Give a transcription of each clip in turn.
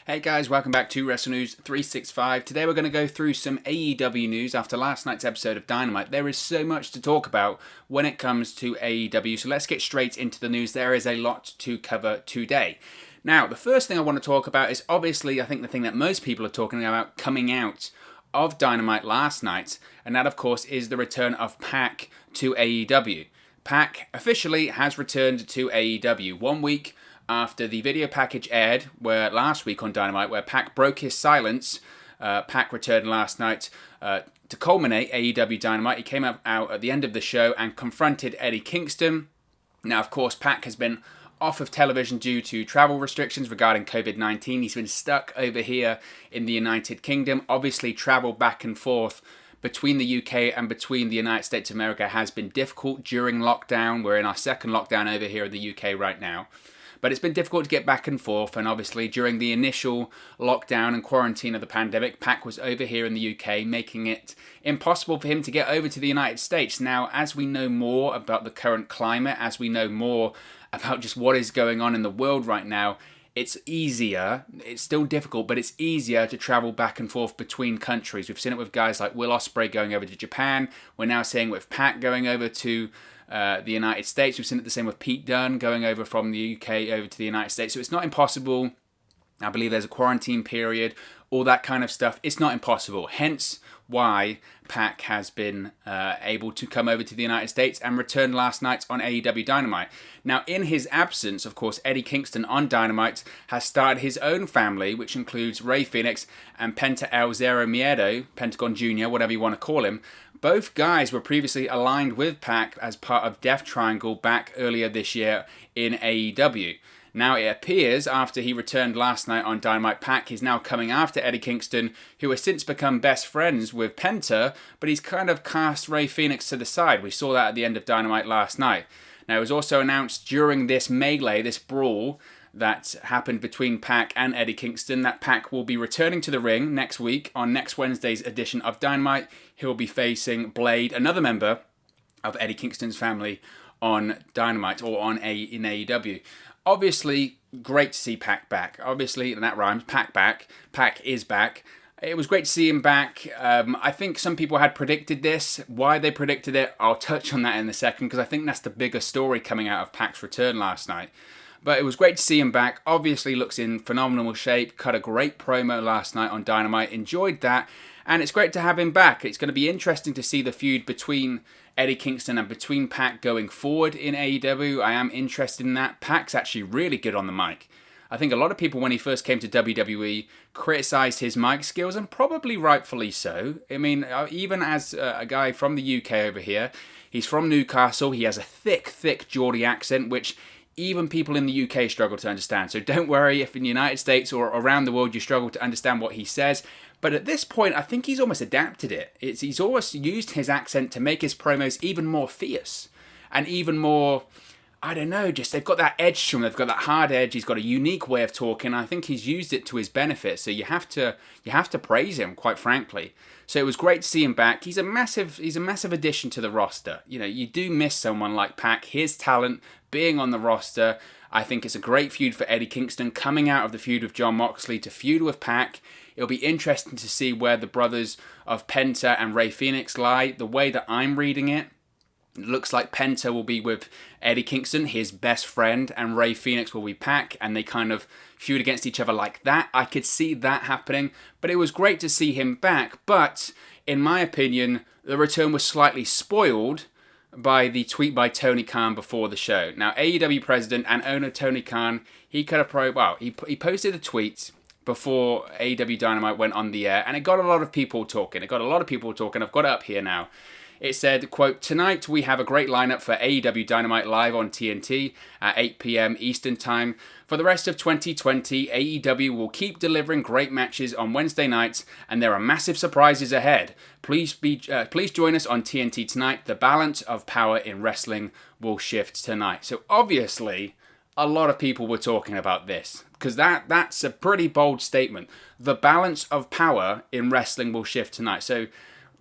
Hey guys, welcome back to Wrestle News 365. Today we're going to go through some AEW news after last night's episode of Dynamite. There is so much to talk about when it comes to AEW, so let's get straight into the news. There is a lot to cover today. Now, the first thing I want to talk about is obviously, I think the thing that most people are talking about coming out of Dynamite last night, and that of course is the return of PAC to AEW. PAC officially has returned to AEW 1 week after the video package aired last week on Dynamite, where PAC broke his silence. PAC returned last night to culminate AEW Dynamite. He came out at the end of the show and confronted Eddie Kingston. Now, of course, PAC has been off of television due to travel restrictions regarding COVID-19. He's been stuck over here in the United Kingdom. Obviously, travel back and forth between the UK and between the United States of America has been difficult during lockdown. We're in our second lockdown over here in the UK right now. But it's been difficult to get back and forth, and obviously during the initial lockdown and quarantine of the pandemic, PAC was over here in the UK, making it impossible for him to get over to the United States. Now, as we know more about the current climate, as we know more about just what is going on in the world right now, it's easier, it's still difficult, but it's easier to travel back and forth between countries. We've seen it with guys like Will Ospreay going over to Japan. We're now seeing it with PAC going over to the United States. We've seen it the same with Pete Dunne going over from the UK over to the United States. So it's not impossible. I believe there's a quarantine period, all that kind of stuff. It's not impossible. Hence why PAC has been able to come over to the United States and return last night on AEW Dynamite. Now, in his absence, of course, Eddie Kingston on Dynamite has started his own family, which includes Rey Fénix and Penta El Zero Miedo, Pentagon Jr., whatever you want to call him. Both guys were previously aligned with PAC as part of Death Triangle back earlier this year in AEW. Now it appears, after he returned last night on Dynamite, PAC is now coming after Eddie Kingston, who has since become best friends with Penta, but he's kind of cast Rey Fénix to the side. We saw that at the end of Dynamite last night. Now it was also announced during this melee, this brawl, that happened between PAC and Eddie Kingston, that PAC will be returning to the ring next week on next Wednesday's edition of Dynamite. He'll be facing Blade, another member of Eddie Kingston's family, on Dynamite or in AEW. Obviously, great to see PAC back. Obviously, and that rhymes, PAC back. PAC is back. It was great to see him back. I think some people had predicted this. Why they predicted it, I'll touch on that in a second, because I think that's the bigger story coming out of PAC's return last night. But it was great to see him back. Obviously looks in phenomenal shape. Cut a great promo last night on Dynamite. Enjoyed that. And it's great to have him back. It's going to be interesting to see the feud between Eddie Kingston and between PAC going forward in AEW. I am interested in that. PAC's actually really good on the mic. I think a lot of people, when he first came to WWE, criticised his mic skills, and probably rightfully so. I mean, even as a guy from the UK over here, he's from Newcastle. He has a thick Geordie accent, which even people in the UK struggle to understand. So don't worry if in the United States or around the world you struggle to understand what he says. But at this point, I think he's almost adapted it. He's almost used his accent to make his promos even more fierce and even more, I don't know, just they've got that edge to him. They've got that hard edge. He's got a unique way of talking. I think he's used it to his benefit. So you have to praise him, quite frankly. So it was great to see him back. He's a massive addition to the roster. You know, you do miss someone like PAC, his talent being on the roster. I think it's a great feud for Eddie Kingston coming out of the feud with Jon Moxley to feud with PAC. It'll be interesting to see where the brothers of Penta and Rey Fénix lie. The way that I'm reading it, it looks like Penta will be with Eddie Kingston, his best friend, and Rey Fénix will be PAC, and they kind of feud against each other like that. I could see that happening, but it was great to see him back. But in my opinion, the return was slightly spoiled by the tweet by Tony Khan before the show. Now, AEW President and owner Tony Khan, he posted a tweet before AEW Dynamite went on the air, and it got a lot of people talking. I've got it up here now. It said, quote, "Tonight we have a great lineup for AEW Dynamite live on TNT at 8 p.m. Eastern Time. For the rest of 2020, AEW will keep delivering great matches on Wednesday nights, and there are massive surprises ahead. Please join us on TNT tonight. The balance of power in wrestling will shift tonight." So obviously, a lot of people were talking about this, because that's a pretty bold statement. The balance of power in wrestling will shift tonight. So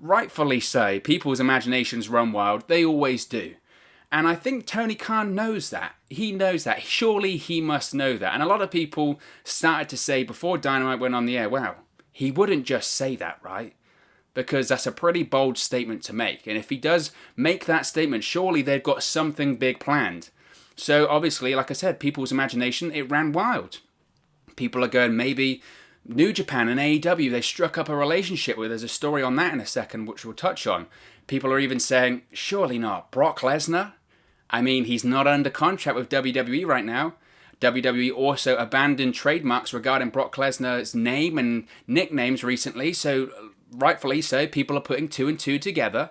rightfully so, people's imaginations run wild. They always do. And I think Tony Khan knows that. He knows that. Surely he must know that. And a lot of people started to say before Dynamite went on the air, wow, he wouldn't just say that, right? Because that's a pretty bold statement to make. And if he does make that statement, surely they've got something big planned. So obviously, like I said, people's imagination, it ran wild. People are going, maybe New Japan and AEW, they struck up a relationship with. There's a story on that in a second, which we'll touch on. People are even saying, surely not. Brock Lesnar? I mean, he's not under contract with WWE right now. WWE also abandoned trademarks regarding Brock Lesnar's name and nicknames recently, so rightfully so, people are putting two and two together.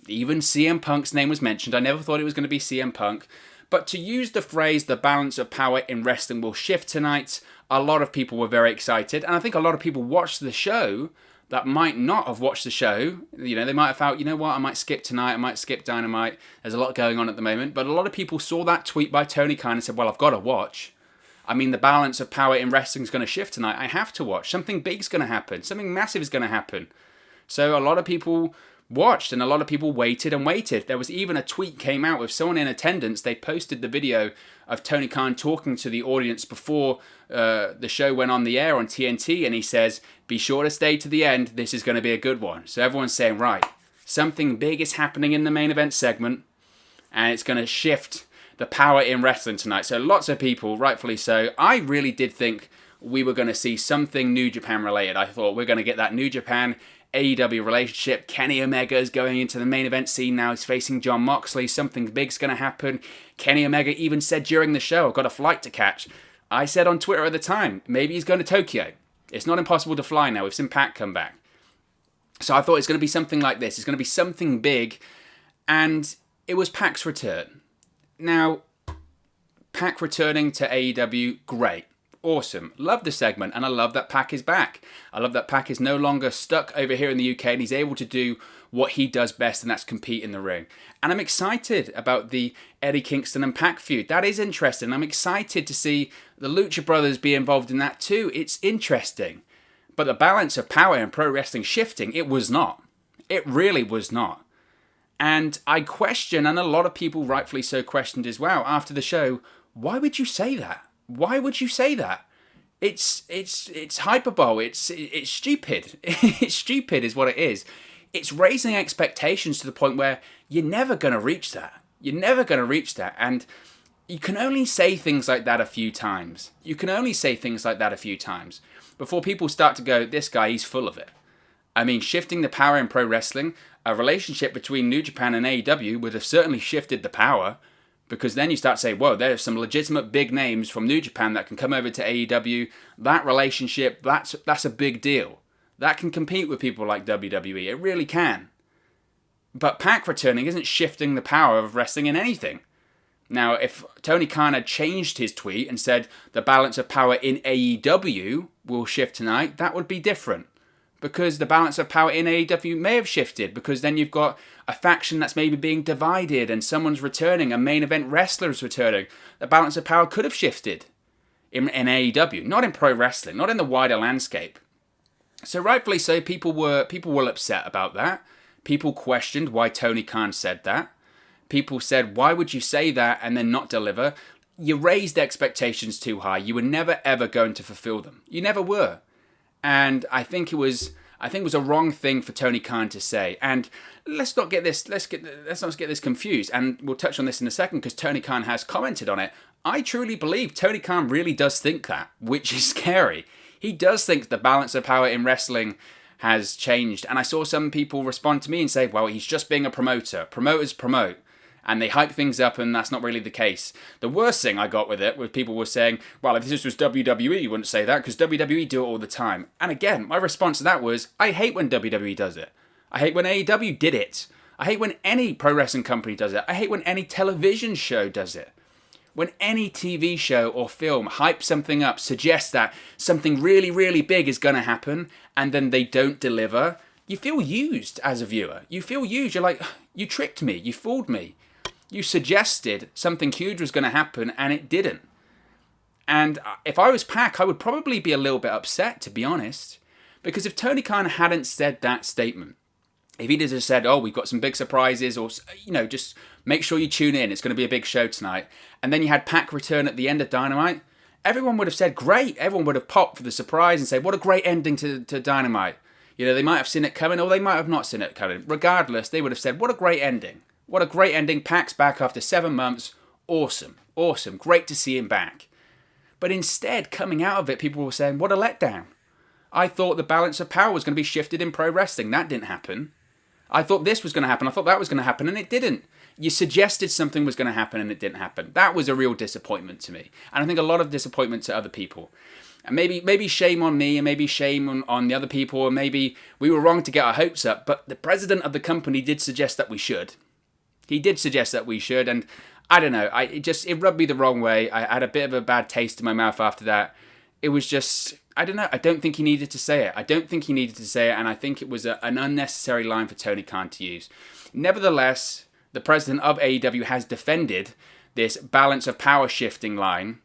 Even CM Punk's name was mentioned. I never thought it was going to be CM Punk. But to use the phrase, the balance of power in wrestling will shift tonight, a lot of people were very excited. And I think a lot of people watched the show that might not have watched the show. You know, they might have felt, you know what, I might skip tonight, I might skip Dynamite. There's a lot going on at the moment. But a lot of people saw that tweet by Tony Khan and said, well, I've got to watch. I mean, the balance of power in wrestling is going to shift tonight. I have to watch. Something big's going to happen. Something massive is going to happen. So a lot of people watched and a lot of people waited and waited. There was even a tweet came out with someone in attendance. They posted the video of Tony Khan talking to the audience before the show went on the air on TNT, and he says, be sure to stay to the end. This is going to be a good one. So everyone's saying, right, something big is happening in the main event segment, and it's going to shift the power in wrestling tonight. So lots of people, rightfully so. I really did think we were going to see something New Japan related. I thought we're going to get that New Japan AEW relationship. Kenny Omega is going into the main event scene now. He's facing Jon Moxley. Something big's going to happen. Kenny Omega even said during the show, I've got a flight to catch. I said on Twitter at the time, maybe he's going to Tokyo. It's not impossible to fly now. We've seen PAC come back. So I thought it's going to be something like this. It's going to be something big. And it was PAC's return. Now, PAC returning to AEW, great. Awesome. Love the segment, and I love that PAC is back. I love that PAC is no longer stuck over here in the UK, and he's able to do what he does best, and that's compete in the ring. And I'm excited about the Eddie Kingston and PAC feud. That is interesting. I'm excited to see the Lucha Brothers be involved in that too. It's interesting. But the balance of power in pro wrestling shifting, it was not. It really was not. And I question, and a lot of people rightfully so questioned as well after the show, why would you say that? Why would you say that? It's hyperbole. It's stupid. It's stupid is what it is. It's raising expectations to the point where you're never going to reach that. You're never going to reach that. And you can only say things like that a few times. You can only say things like that a few times before people start to go, this guy, he's full of it. I mean, shifting the power in pro wrestling, a relationship between New Japan and AEW would have certainly shifted the power, because then you start to say, whoa, there's some legitimate big names from New Japan that can come over to AEW. That relationship, that's a big deal. That can compete with people like WWE. It really can. But PAC returning isn't shifting the power of wrestling in anything. Now, if Tony Khan had changed his tweet and said the balance of power in AEW will shift tonight, that would be different. Because the balance of power in AEW may have shifted, because then you've got a faction that's maybe being divided and someone's returning, a main event wrestler's returning. The balance of power could have shifted in AEW, not in pro wrestling, not in the wider landscape. So rightfully so, people were upset about that. People questioned why Tony Khan said that. People said, why would you say that and then not deliver? You raised expectations too high. You were never ever going to fulfill them. You never were. And I think it was a wrong thing for Tony Khan to say. And let's not get this confused. And we'll touch on this in a second because Tony Khan has commented on it. I truly believe Tony Khan really does think that, which is scary. He does think the balance of power in wrestling has changed. And I saw some people respond to me and say, well, he's just being a promoter. Promoters promote. And they hype things up, and that's not really the case. The worst thing I got with it was people were saying, well, if this was WWE, you wouldn't say that, because WWE do it all the time. And again, my response to that was, I hate when WWE does it. I hate when AEW did it. I hate when any pro wrestling company does it. I hate when any television show does it. When any TV show or film hypes something up, suggests that something really, really big is going to happen, and then they don't deliver, you feel used as a viewer. You feel used. You're like, you tricked me. You fooled me. You suggested something huge was going to happen, and it didn't. And if I was PAC, I would probably be a little bit upset, to be honest. Because if Tony Khan hadn't said that statement, If he'd have just said, oh, we've got some big surprises, or, just make sure you tune in, it's going to be a big show tonight, and then you had PAC return at the end of Dynamite, everyone would have said, great. Everyone would have popped for the surprise and said, what a great ending to Dynamite. They might have seen it coming, or they might have not seen it coming. Regardless, they would have said, what a great ending. What a great ending. PAC's back after 7 months. Awesome. Awesome. Great to see him back. But instead, coming out of it, people were saying, what a letdown. I thought the balance of power was going to be shifted in pro wrestling. That didn't happen. I thought this was going to happen. I thought that was going to happen, and it didn't. You suggested something was going to happen, and it didn't happen. That was a real disappointment to me. And I think a lot of disappointment to other people. And maybe shame on me, and maybe shame on the other people, and maybe we were wrong to get our hopes up. But the president of the company did suggest that we should. He did suggest that we should, and I don't know. It rubbed me the wrong way. I had a bit of a bad taste in my mouth after that. It was just, I don't know. I don't think he needed to say it. And I think it was an unnecessary line for Tony Khan to use. Nevertheless, the president of AEW has defended this balance of power shifting line.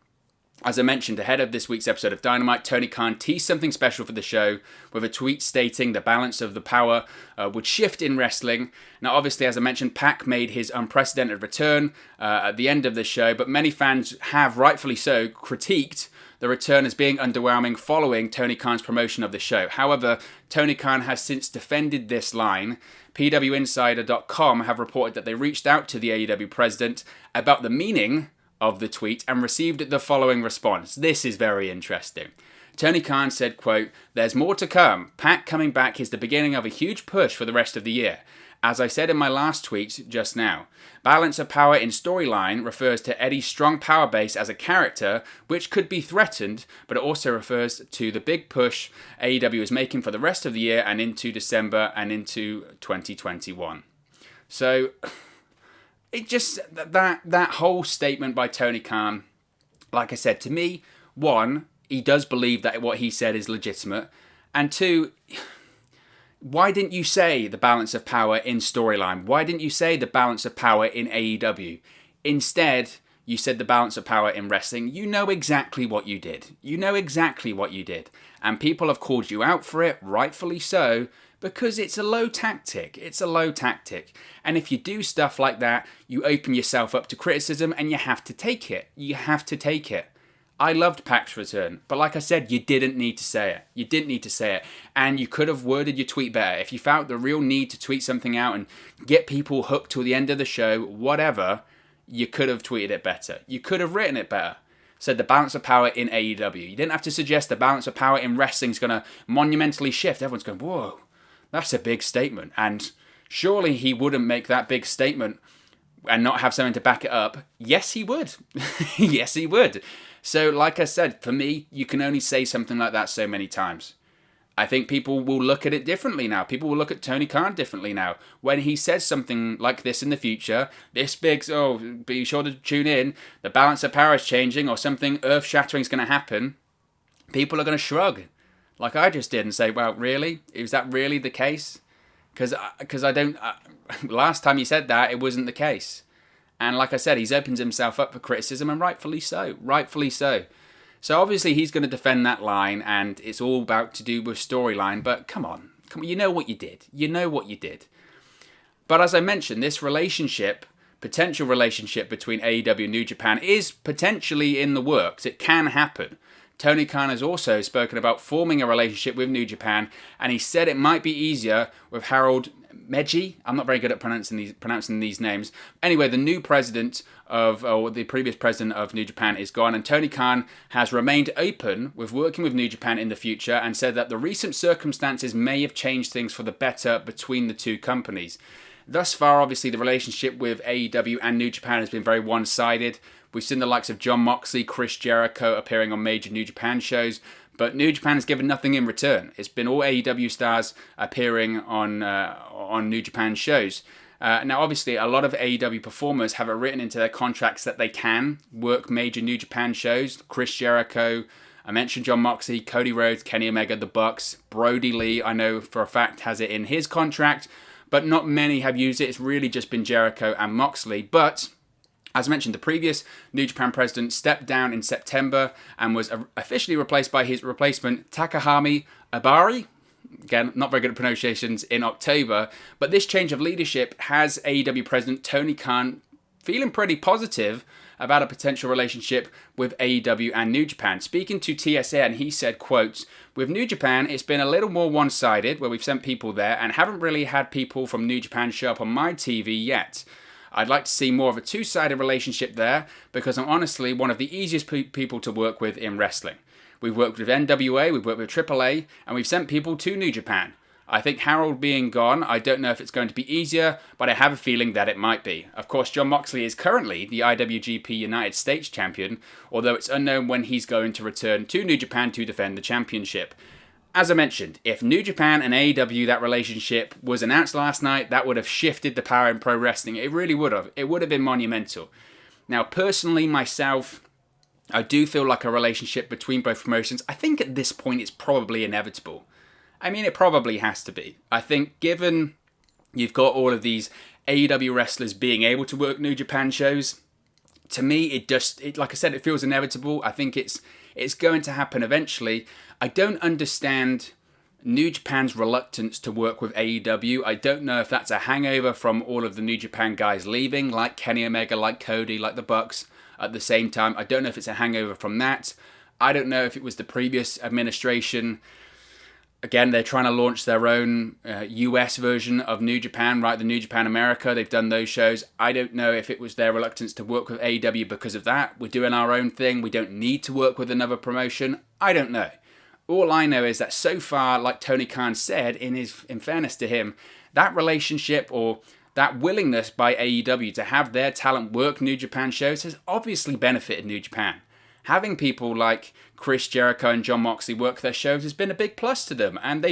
As I mentioned, ahead of this week's episode of Dynamite, Tony Khan teased something special for the show with a tweet stating the balance of the power would shift in wrestling. Now, obviously, as I mentioned, PAC made his unprecedented return at the end of the show, but many fans have, rightfully so, critiqued the return as being underwhelming following Tony Khan's promotion of the show. However, Tony Khan has since defended this line. PWInsider.com have reported that they reached out to the AEW president about the meaning of the tweet and received the following response. This is very interesting. Tony Khan said, quote, "There's more to come. PAC coming back is the beginning of a huge push for the rest of the year. As I said in my last tweet just now, balance of power in storyline refers to Eddie's strong power base as a character, which could be threatened, but it also refers to the big push AEW is making for the rest of the year and into December and into 2021. So it just, that whole statement by Tony Khan, like I said, to me, one, he does believe that what he said is legitimate, and two, why didn't you say the balance of power in storyline? Why didn't you say the balance of power in AEW? Instead, you said the balance of power in wrestling. You know exactly what you did. And people have called you out for it, rightfully so, because it's a low tactic. And if you do stuff like that, you open yourself up to criticism and you have to take it. I loved PAC's return, but like I said, you didn't need to say it. And you could have worded your tweet better. If you felt the real need to tweet something out and get people hooked till the end of the show, whatever, you could have tweeted it better. You could have written it better. Said the balance of power in AEW. You didn't have to suggest the balance of power in wrestling is going to monumentally shift. Everyone's going, whoa, that's a big statement. And surely he wouldn't make that big statement and not have something to back it up. Yes, he would. Yes, he would. So, like I said, for me, you can only say something like that so many times. I think people will look at it differently now. People will look at Tony Khan differently now. When he says something like this in the future, this big, oh, be sure to tune in, the balance of power is changing, or something earth-shattering is going to happen, people are going to shrug, like I just did, and say, well, really? Is that really the case? Because last time he said that, it wasn't the case. And like I said, he's opened himself up for criticism, and rightfully so. So obviously he's going to defend that line, and it's all about to do with storyline, but come on, you know what you did. But as I mentioned, this potential relationship between AEW and New Japan is potentially in the works. It can happen. Tony Khan has also spoken about forming a relationship with New Japan, and he said it might be easier with Harold Meiji. I'm not very good at pronouncing these names. Anyway, the new president the previous president of New Japan is gone, and Tony Khan has remained open with working with New Japan in the future and said that the recent circumstances may have changed things for the better between the two companies. Thus far, obviously, the relationship with AEW and New Japan has been very one-sided. We've seen the likes of Jon Moxley, Chris Jericho appearing on major New Japan shows, but New Japan has given nothing in return. It's been all AEW stars appearing on New Japan shows. Now, obviously, a lot of AEW performers have it written into their contracts that they can work major New Japan shows. Chris Jericho, I mentioned Jon Moxley, Cody Rhodes, Kenny Omega, the Bucks, Brody Lee, I know for a fact has it in his contract, but not many have used it. It's really just been Jericho and Moxley. But as mentioned, the previous New Japan president stepped down in September and was officially replaced by his replacement, Takahami Ibari. again, not very good at pronunciations, in October. But this change of leadership has AEW President Tony Khan feeling pretty positive about a potential relationship with AEW and New Japan. Speaking to TSN, he said, quote, "With New Japan, it's been a little more one-sided, where we've sent people there and haven't really had people from New Japan show up on my TV yet. I'd like to see more of a two-sided relationship there, because I'm honestly one of the easiest people to work with in wrestling. We've worked with NWA, we've worked with AAA, and we've sent people to New Japan. I think Harold being gone, I don't know if it's going to be easier, but I have a feeling that it might be. Of course, Jon Moxley is currently the IWGP United States Champion, although it's unknown when he's going to return to New Japan to defend the championship. As I mentioned, if New Japan and AEW, that relationship was announced last night, that would have shifted the power in pro wrestling. It really would have. It would have been monumental. Now, personally, myself, I do feel like a relationship between both promotions, I think at this point it's probably inevitable. I mean, it probably has to be. I think given you've got all of these AEW wrestlers being able to work New Japan shows, to me, like I said, it feels inevitable. I think it's going to happen eventually. I don't understand New Japan's reluctance to work with AEW. I don't know if that's a hangover from all of the New Japan guys leaving, like Kenny Omega, like Cody, like the Bucks at the same time. I don't know if it's a hangover from that. I don't know if it was the previous administration. Again, they're trying to launch their own US version of New Japan, right? The New Japan America, they've done those shows. I don't know if it was their reluctance to work with AEW because of that. We're doing our own thing. We don't need to work with another promotion. I don't know. All I know is that so far, like Tony Khan said, in fairness to him, that relationship or that willingness by AEW to have their talent work New Japan shows has obviously benefited New Japan. Having people like Chris Jericho and Jon Moxley work their shows has been a big plus to them, and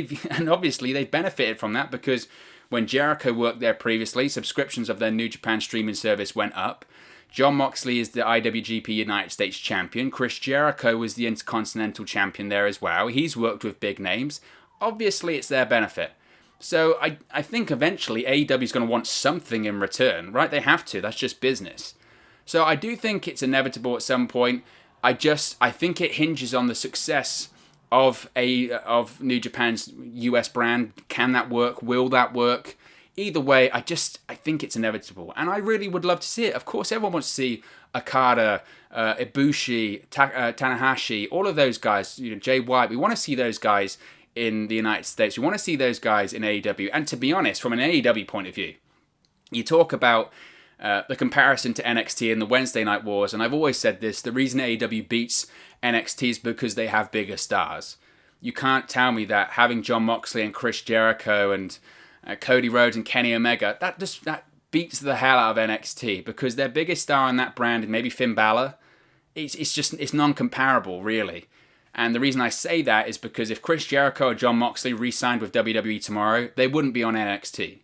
obviously they've benefited from that, because when Jericho worked there previously, subscriptions of their New Japan streaming service went up. Jon Moxley is the IWGP United States Champion. Chris Jericho was the Intercontinental Champion there as well. He's worked with big names. Obviously, it's their benefit. So I think eventually AEW is going to want something in return, right? They have to. That's just business. So I do think it's inevitable at some point. I think it hinges on the success of New Japan's US brand. Can that work? Will that work? Either way, I think it's inevitable. And I really would love to see it. Of course, everyone wants to see Okada, Ibushi, Tanahashi, all of those guys, Jay White. We want to see those guys in the United States. We want to see those guys in AEW. And to be honest, from an AEW point of view, you talk about the comparison to NXT and the Wednesday Night Wars, and I've always said this, the reason AEW beats NXT is because they have bigger stars. You can't tell me that having Jon Moxley and Chris Jericho and Cody Rhodes and Kenny Omega, that beats the hell out of NXT, because their biggest star on that brand is maybe Finn Balor. It's non-comparable, really. And the reason I say that is because if Chris Jericho or Jon Moxley re-signed with WWE tomorrow, they wouldn't be on NXT.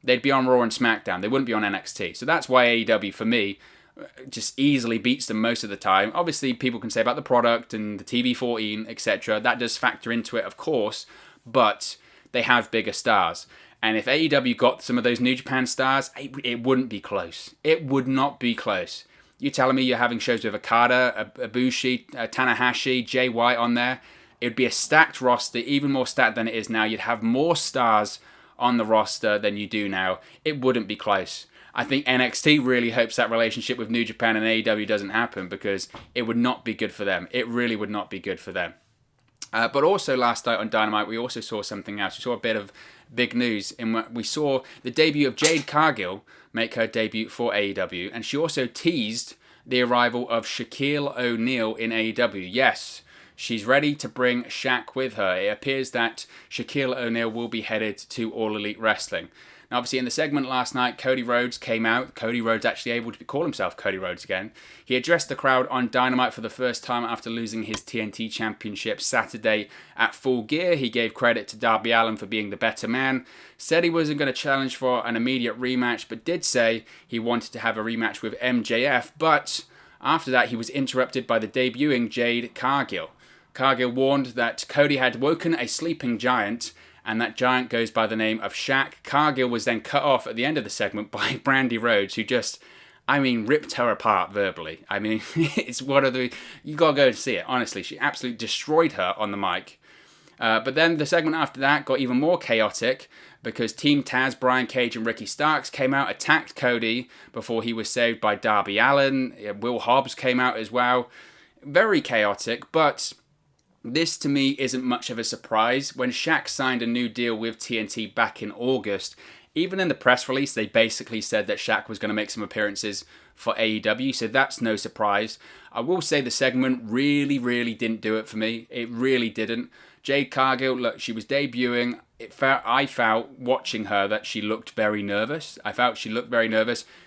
They'd be on Raw and SmackDown. They wouldn't be on NXT. So that's why AEW, for me, just easily beats them most of the time. Obviously, people can say about the product and the TV-14, etc. That does factor into it, of course. But they have bigger stars. And if AEW got some of those New Japan stars, it wouldn't be close. It would not be close. You're telling me you're having shows with Okada, Ibushi, Tanahashi, Jay White on there? It would be a stacked roster, even more stacked than it is now. You'd have more stars on the roster than you do now. It wouldn't be close. I think NXT really hopes that relationship with New Japan and AEW doesn't happen, because it would not be good for them. It really would not be good for them. But also last night on Dynamite, we also saw something else. We saw a bit of big news in what we saw the debut of Jade Cargill make her debut for AEW, and she also teased the arrival of Shaquille O'Neal in AEW. Yes, she's ready to bring SHAQ with her. It appears that Shaquille O'Neal will be headed to All Elite Wrestling. Now, obviously, in the segment last night, Cody Rhodes came out. Cody Rhodes actually able to call himself Cody Rhodes again. He addressed the crowd on Dynamite for the first time after losing his TNT Championship Saturday at Full Gear. He gave credit to Darby Allin for being the better man, said he wasn't going to challenge for an immediate rematch, but did say he wanted to have a rematch with MJF. But after that, he was interrupted by the debuting Jade Cargill. Cargill warned that Cody had woken a sleeping giant, and that giant goes by the name of SHAQ. Cargill was then cut off at the end of the segment by Brandy Rhodes, who just, ripped her apart verbally. It's one of the... You gotta go and see it, honestly. She absolutely destroyed her on the mic. But then the segment after that got even more chaotic because Team Taz, Brian Cage and Ricky Starks came out, attacked Cody before he was saved by Darby Allin. Will Hobbs came out as well. Very chaotic, but this to me isn't much of a surprise. When SHAQ signed a new deal with TNT back in August, even in the press release, they basically said that SHAQ was going to make some appearances for AEW, so that's no surprise. I will say the segment really, really didn't do it for me. It really didn't. Jade Cargill, look, she was debuting. I felt watching her that she looked very nervous.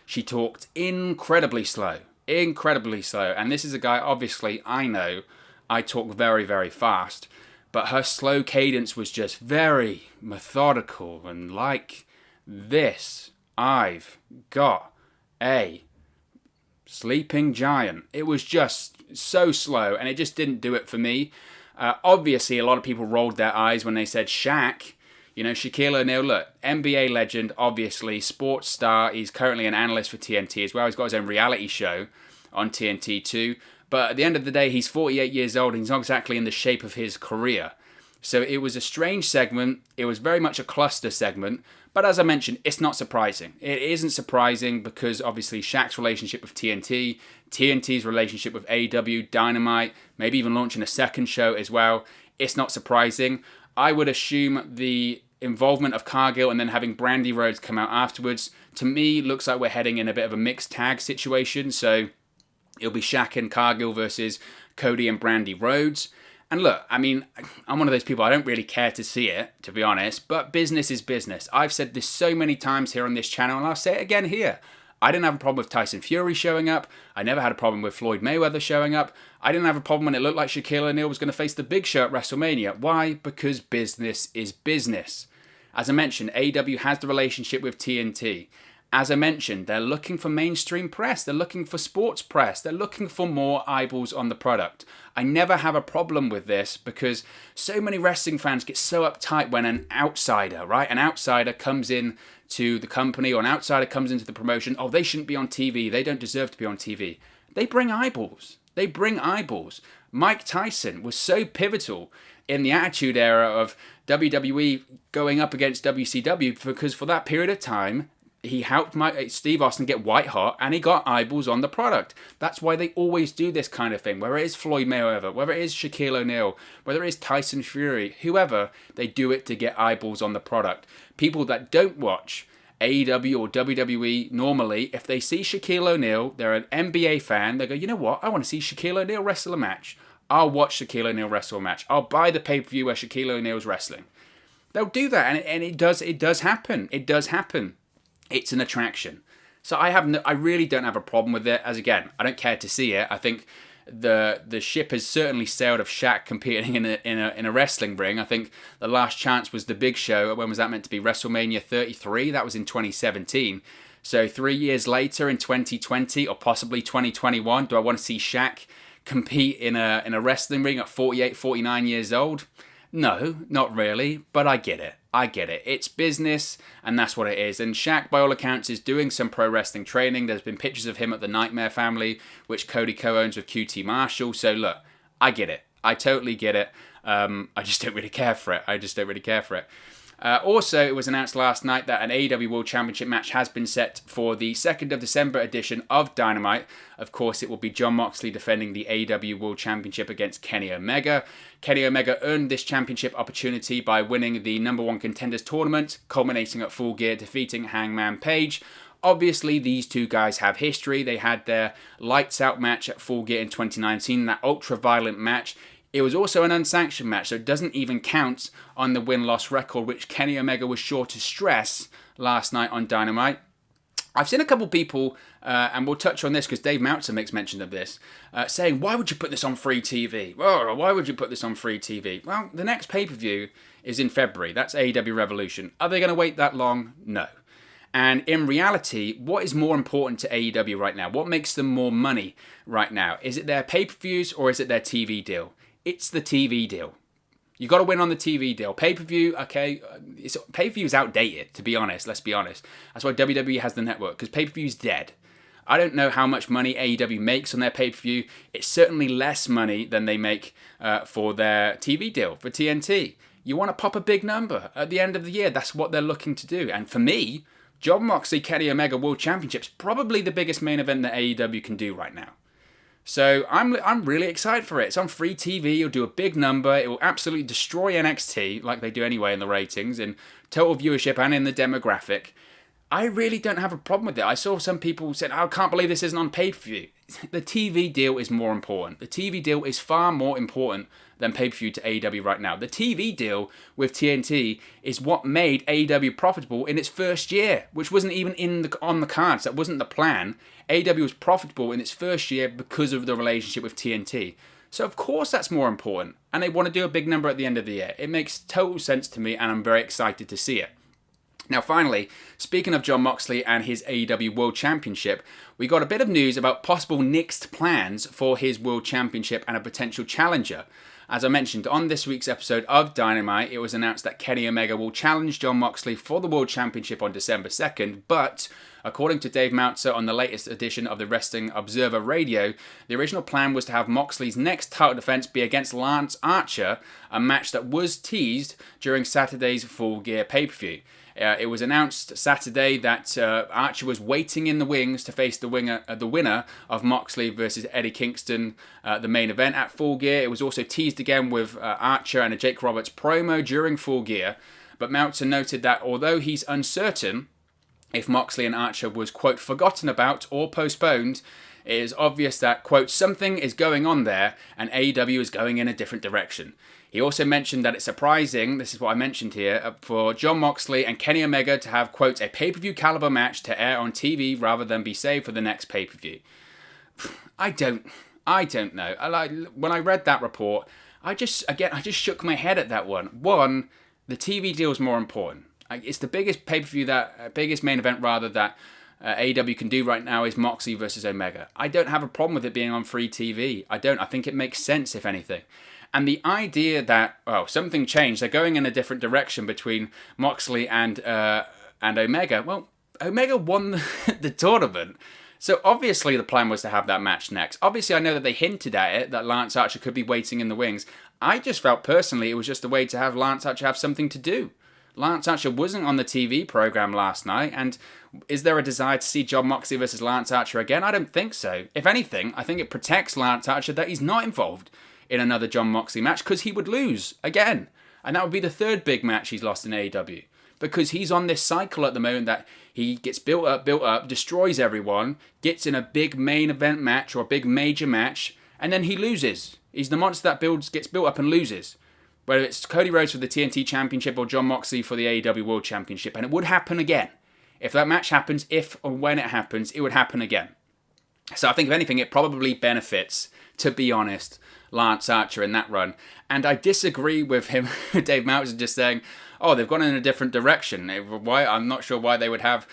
She talked incredibly slow. And this is a guy, obviously, I know I talk very, very fast, but her slow cadence was just very methodical and like this. I've got a sleeping giant. It was just so slow, and it just didn't do it for me. Obviously, a lot of people rolled their eyes when they said SHAQ. You know, Shaquille O'Neal, look, NBA legend, obviously, sports star. He's currently an analyst for TNT as well. He's got his own reality show on TNT too. But at the end of the day, he's 48 years old and he's not exactly in the shape of his career. So it was a strange segment. It was very much a cluster segment. But as I mentioned, it's not surprising. It isn't surprising because obviously SHAQ's relationship with TNT, TNT's relationship with AEW, Dynamite, maybe even launching a second show as well. It's not surprising. I would assume the involvement of Cargill and then having Brandy Rhodes come out afterwards, to me, looks like we're heading in a bit of a mixed tag situation. So it'll be SHAQ and Cargill versus Cody and Brandy Rhodes. And look, I mean, I'm one of those people, I don't really care to see it, to be honest, but business is business. I've said this so many times here on this channel, and I'll say it again here. I didn't have a problem with Tyson Fury showing up. I never had a problem with Floyd Mayweather showing up. I didn't have a problem when it looked like Shaquille O'Neal was going to face the Big Show at WrestleMania. Why? Because business is business. As I mentioned, AEW has the relationship with TNT. As I mentioned, they're looking for mainstream press. They're looking for sports press. They're looking for more eyeballs on the product. I never have a problem with this because so many wrestling fans get so uptight when an outsider, right? An outsider comes in to the company or an outsider comes into the promotion. Oh, they shouldn't be on TV. They don't deserve to be on TV. They bring eyeballs. They bring eyeballs. Mike Tyson was so pivotal in the Attitude Era of WWE going up against WCW because for that period of time, he helped Steve Austin get white hot and he got eyeballs on the product. That's why they always do this kind of thing. Whether it is Floyd Mayweather, whether it is Shaquille O'Neal, whether it is Tyson Fury, whoever, they do it to get eyeballs on the product. People that don't watch AEW or WWE normally, if they see Shaquille O'Neal, they're an NBA fan, they go, you know what, I want to see Shaquille O'Neal wrestle a match. I'll watch Shaquille O'Neal wrestle a match. I'll buy the pay-per-view where Shaquille O'Neal's wrestling. They'll do that, and it does happen. It does happen. It's an attraction. So I really don't have a problem with it. As again, I don't care to see it. I think the ship has certainly sailed of SHAQ competing in a wrestling ring. I think the last chance was the Big Show. When was that meant to be? WrestleMania 33. That was in 2017. So 3 years later in 2020 or possibly 2021, do I want to see SHAQ compete in a wrestling ring at 48, 49 years old? No, not really, but I get it. It's business, and that's what it is. And SHAQ, by all accounts, is doing some pro wrestling training. There's been pictures of him at the Nightmare Family, which Cody co-owns with QT Marshall. So look, I get it. I totally get it. I just don't really care for it. Also, it was announced last night that an AEW World Championship match has been set for the 2nd of December edition of Dynamite. Of course, it will be Jon Moxley defending the AEW World Championship against Kenny Omega. Kenny Omega earned this championship opportunity by winning the No. 1 Contenders Tournament, culminating at Full Gear, defeating Hangman Page. Obviously, these two guys have history. They had their Lights Out match at Full Gear in 2019, that ultra-violent match. It was also an unsanctioned match, so it doesn't even count on the win-loss record, which Kenny Omega was sure to stress last night on Dynamite. I've seen a couple people, and we'll touch on this because Dave Meltzer makes mention of this, saying, why would you put this on free TV? Oh, why would you put this on free TV? Well, the next pay-per-view is in February. That's AEW Revolution. Are they going to wait that long? No. And in reality, what is more important to AEW right now? What makes them more money right now? Is it their pay-per-views or is it their TV deal? It's the TV deal. You got to win on the TV deal. Pay-per-view, okay, pay-per-view is outdated, to be honest. Let's be honest. That's why WWE has the network, because pay-per-view is dead. I don't know how much money AEW makes on their pay-per-view. It's certainly less money than they make for their TV deal, for TNT. You want to pop a big number at the end of the year. That's what they're looking to do. And for me, Jon Moxley, Kenny Omega World Championship's probably the biggest main event that AEW can do right now. So I'm really excited for it. It's on free TV. It'll do a big number. It will absolutely destroy NXT, like they do anyway in the ratings, in total viewership and in the demographic. I really don't have a problem with it. I saw some people said, I can't believe this isn't on pay-per-view. The TV deal is more important. The TV deal is far more important than pay-per-view to AEW right now. The TV deal with TNT is what made AEW profitable in its first year, which wasn't even on the cards. That wasn't the plan. AEW was profitable in its first year because of the relationship with TNT. So of course that's more important. And they want to do a big number at the end of the year. It makes total sense to me, and I'm very excited to see it. Now finally, speaking of Jon Moxley and his AEW World Championship, we got a bit of news about possible next plans for his World Championship and a potential challenger. As I mentioned on this week's episode of Dynamite, it was announced that Kenny Omega will challenge Jon Moxley for the World Championship on December 2nd, but according to Dave Meltzer on the latest edition of the Wrestling Observer Radio, the original plan was to have Moxley's next title defense be against Lance Archer, a match that was teased during Saturday's Full Gear pay-per-view. It was announced Saturday that Archer was waiting in the wings to face the winner of Moxley versus Eddie Kingston, the main event at Full Gear. It was also teased again with Archer and a Jake Roberts promo during Full Gear. But Meltzer noted that although he's uncertain if Moxley and Archer was, quote, forgotten about or postponed, it is obvious that, quote, something is going on there and AEW is going in a different direction. He also mentioned that it's surprising, this is what I mentioned here, for Jon Moxley and Kenny Omega to have, quote, a pay-per-view caliber match to air on TV rather than be saved for the next pay-per-view. I don't know. When I read that report, I just shook my head at that one. One, the TV deal is more important. It's the biggest pay-per-view, biggest main event rather, that AEW can do right now is Moxley versus Omega. I don't have a problem with it being on free TV. I think it makes sense, if anything. And the idea that, something changed, they're going in a different direction between Moxley and Omega. Well, Omega won the tournament. So obviously the plan was to have that match next. Obviously I know that they hinted at it, that Lance Archer could be waiting in the wings. I just felt personally it was just a way to have Lance Archer have something to do. Lance Archer wasn't on the TV program last night, and is there a desire to see Jon Moxley versus Lance Archer again? I don't think so. If anything, I think it protects Lance Archer that he's not involved in another Jon Moxley match, because he would lose again. And that would be the third big match he's lost in AEW. Because he's on this cycle at the moment that he gets built up, destroys everyone, gets in a big main event match or a big major match, and then he loses. He's the monster that gets built up and loses. Whether it's Cody Rhodes for the TNT Championship or Jon Moxley for the AEW World Championship. And it would happen again. If that match happens, if or when it happens, it would happen again. So I think, if anything, it probably benefits, to be honest, Lance Archer in that run. And I disagree with him, Dave Meltzer, just saying, they've gone in a different direction. Why? I'm not sure why they would have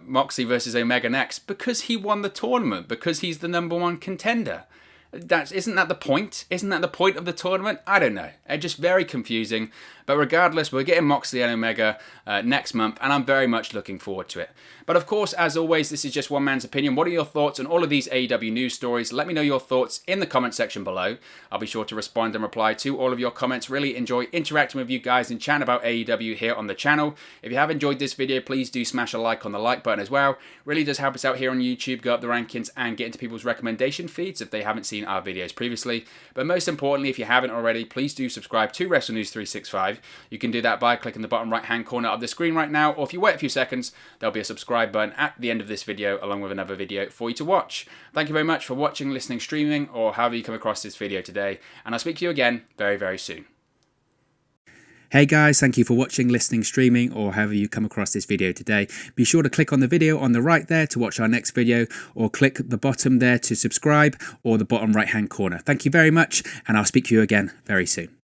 Moxley versus Omega next. Because he won the tournament. Because he's the number one contender. Isn't that the point? Isn't that the point of the tournament? I don't know. It's just very confusing. But regardless, we're getting Moxley and Omega next month, and I'm very much looking forward to it. But of course, as always, this is just one man's opinion. What are your thoughts on all of these AEW news stories? Let me know your thoughts in the comment section below. I'll be sure to respond and reply to all of your comments. Really enjoy interacting with you guys and chatting about AEW here on the channel. If you have enjoyed this video, please do smash a like on the like button as well. Really does help us out here on YouTube, go up the rankings and get into people's recommendation feeds if they haven't seen our videos previously. But most importantly, if you haven't already, please do subscribe to Wrestle News 365. You can do that by clicking the bottom right hand corner of the screen right now, or if you wait a few seconds, there'll be a subscribe button at the end of this video along with another video for you to watch. Thank you very much for watching, listening, streaming, or however you come across this video today, and I'll speak to you again very, very soon. Hey guys, thank you for watching, listening, streaming, or however you come across this video today. Be sure to click on the video on the right there to watch our next video, or click the bottom there to subscribe, or the bottom right hand corner. Thank you very much, and I'll speak to you again very soon.